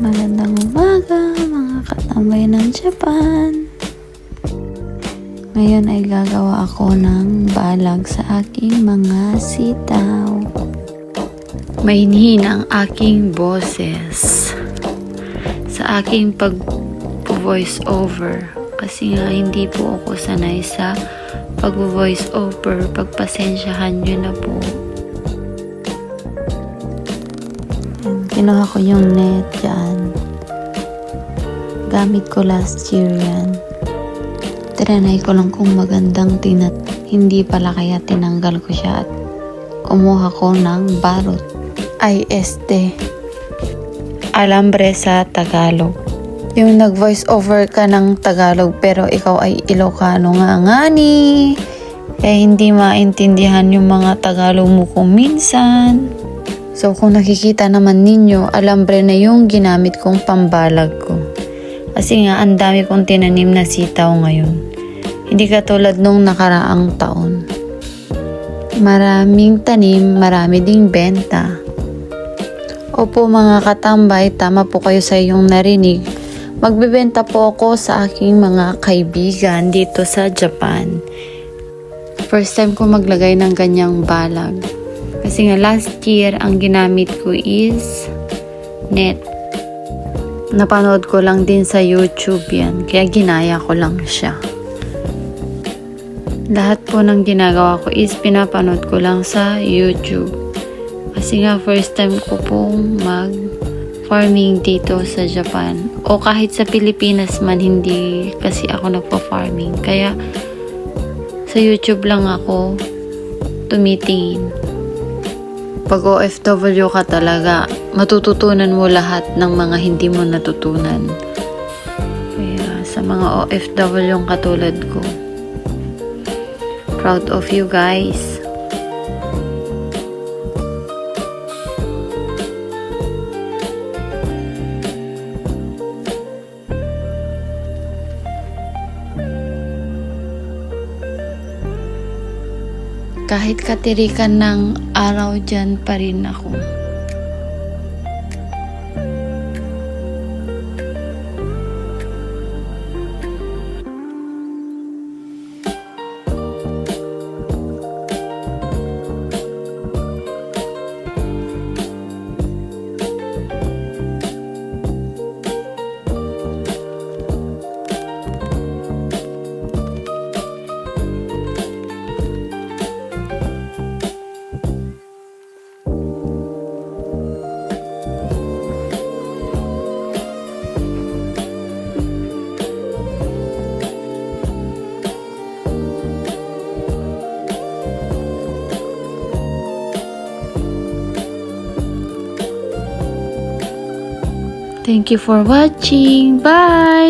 Magandang umaga mga katambay ng Japan. Ngayon ay gagawa ako ng balag sa aking mga sitaw. Mainhin ang aking boses sa aking pag-voice over kasi nga hindi po ako sanay sa pag-voice over. Pagpasensyahan nyo na po. Kinuha ko yung net dyan. Gamit ko last year yan. Tinanay ko lang kung magandang hindi pala kaya tinanggal ko siya at kumuha ko ng barot. IST. Alambre sa Tagalog. Yung nag-voice over ka ng Tagalog pero ikaw ay Ilocano nga ni. Kaya hindi maintindihan yung mga Tagalog mo kung minsan. So kung nakikita naman ninyo, alambre na yung ginamit kong pambalag ko. Kasi nga ang dami kong tinanim na sitaw ngayon. Hindi katulad nung nakaraang taon. Maraming tanim, marami ding benta. Opo mga katambay, tama po kayo sa iyong narinig. Magbebenta po ako sa aking mga kaibigan dito sa Japan. First time ko maglagay ng ganyang balag. Kasi nga last year, ang ginamit ko is net. Napanood ko lang din sa YouTube yan. Kaya ginaya ko lang siya. Lahat po ng ginagawa ko is pinapanood ko lang sa YouTube. Kasi nga first time ko pong mag-farming dito sa Japan. O kahit sa Pilipinas man, hindi kasi ako nagpa-farming. Kaya sa YouTube lang ako tumitingin. Pag OFW ka talaga, matututunan mo lahat ng mga hindi mo natutunan. Kaya sa mga OFW katulad ko, proud of you guys. Kahit katirikan ng araw dyan pa rin ako. Thank you for watching. Bye!